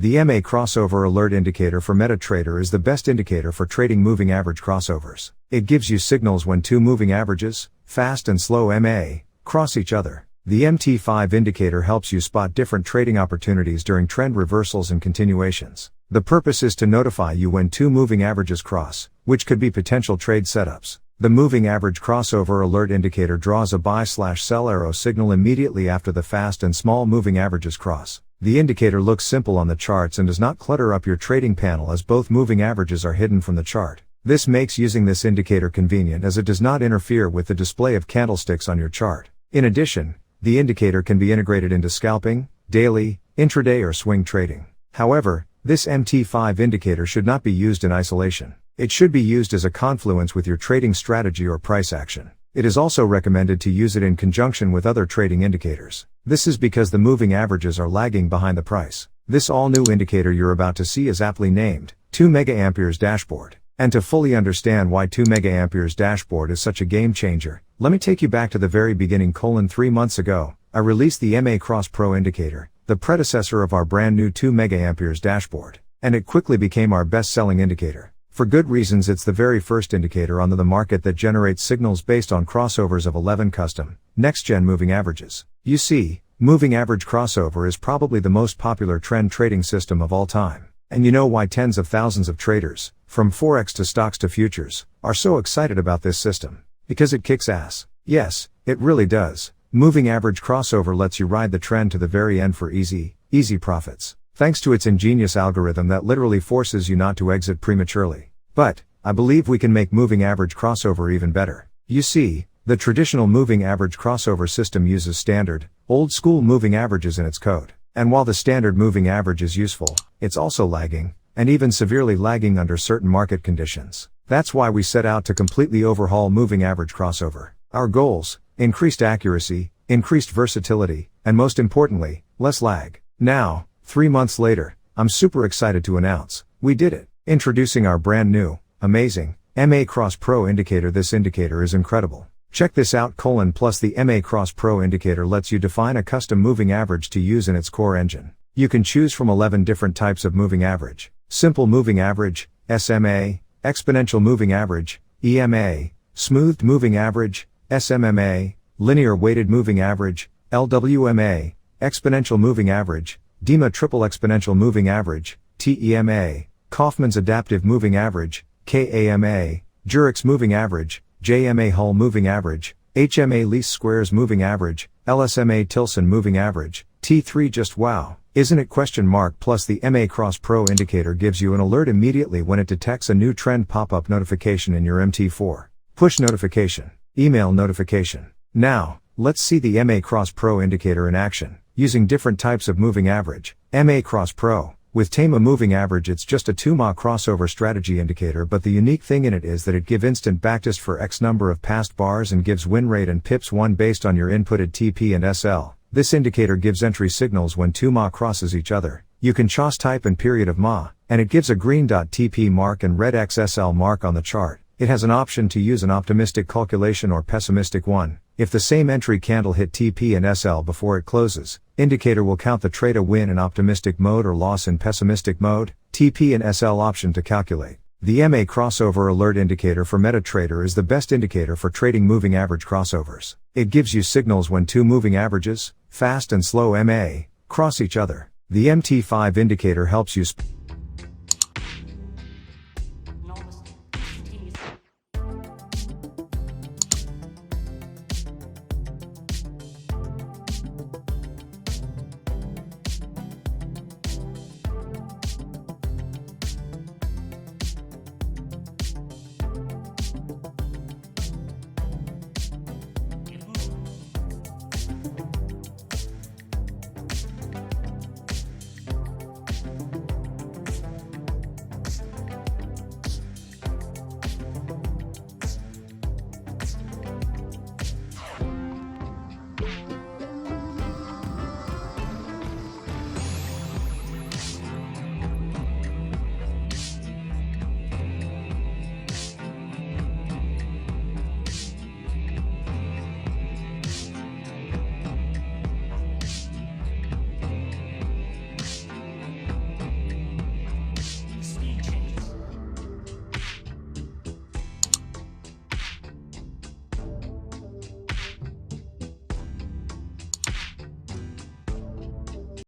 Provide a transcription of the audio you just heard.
The EMA crossover alert indicator for MetaTrader is the best indicator for trading moving average crossovers. It gives you signals when two moving averages, fast and slow EMA, cross each other. The MT5 indicator helps you spot different trading opportunities during trend reversals and continuations. The purpose is to notify you when two moving averages cross, which could be potential trade setups. The moving average crossover alert indicator draws a buy/sell arrow signal immediately after the fast and small moving averages cross. The indicator looks simple on the charts and does not clutter up your trading panel as both moving averages are hidden from the chart. This makes using this indicator convenient as it does not interfere with the display of candlesticks on your chart. In addition, the indicator can be integrated into scalping, daily, intraday or swing trading. However, this MT5 indicator should not be used in isolation. It should be used as a confluence with your trading strategy or price action. It is also recommended to use it in conjunction with other trading indicators. This is because the moving averages are lagging behind the price. This all-new indicator you're about to see is aptly named 2 MA dashboard. And to fully understand why 2 MA dashboard is such a game changer, let me take you back to the very beginning. 3 months ago, I released the EMA Cross Pro indicator, the predecessor of our brand new 2 MA dashboard. And it quickly became our best-selling indicator. For good reasons. It's the very first indicator on the market that generates signals based on crossovers of 11 custom, next-gen moving averages. You see, moving average crossover is probably the most popular trend trading system of all time. And you know why tens of thousands of traders, from forex to stocks to futures, are so excited about this system. Because it kicks ass. Yes, it really does. Moving average crossover lets you ride the trend to the very end for easy profits. Thanks to its ingenious algorithm that literally forces you not to exit prematurely. But, I believe we can make moving average crossover even better. You see, the traditional moving average crossover system uses standard, old school moving averages in its code. And while the standard moving average is useful, it's also lagging, and even severely lagging under certain market conditions. That's why we set out to completely overhaul moving average crossover. Our goals: increased accuracy, increased versatility, and most importantly, less lag. Now, 3 months later, I'm super excited to announce, we did it. Introducing our brand new, amazing, EMA Cross Pro indicator. This indicator is incredible. Check this out: plus the EMA Cross Pro indicator lets you define a custom moving average to use in its core engine. You can choose from 11 different types of moving average: simple moving average, SMA, exponential moving average, EMA, smoothed moving average, SMMA, linear weighted moving average, LWMA, exponential moving average, DEMA triple exponential moving average, TEMA, Kaufman's adaptive moving average, KAMA, Jurich's moving average, JMA Hull moving average, HMA least squares moving average, LSMA Tilson moving average, T3. Just wow, isn't it? Plus the EMA Cross Pro indicator gives you an alert immediately when it detects a new trend pop-up notification in your MT4. Push notification, email notification. Now, let's see the EMA Cross Pro indicator in action, using different types of moving average. EMA Cross Pro. With TEMA moving average, it's just a 2 MA crossover strategy indicator, but the unique thing in it is that it gives instant backtest for X number of past bars and gives win rate and pips 1 based on your inputted TP and SL. This indicator gives entry signals when 2 MA crosses each other. You can choose type and period of MA, and it gives a green .TP mark and red XSL mark on the chart. It has an option to use an optimistic calculation or pessimistic one. If the same entry candle hit TP and SL before it closes, indicator will count the trade a win in optimistic mode or loss in pessimistic mode. TP and SL option to calculate. The EMA crossover alert indicator for MetaTrader is the best indicator for trading moving average crossovers. It gives you signals when two moving averages, fast and slow EMA, cross each other. The MT5 indicator helps you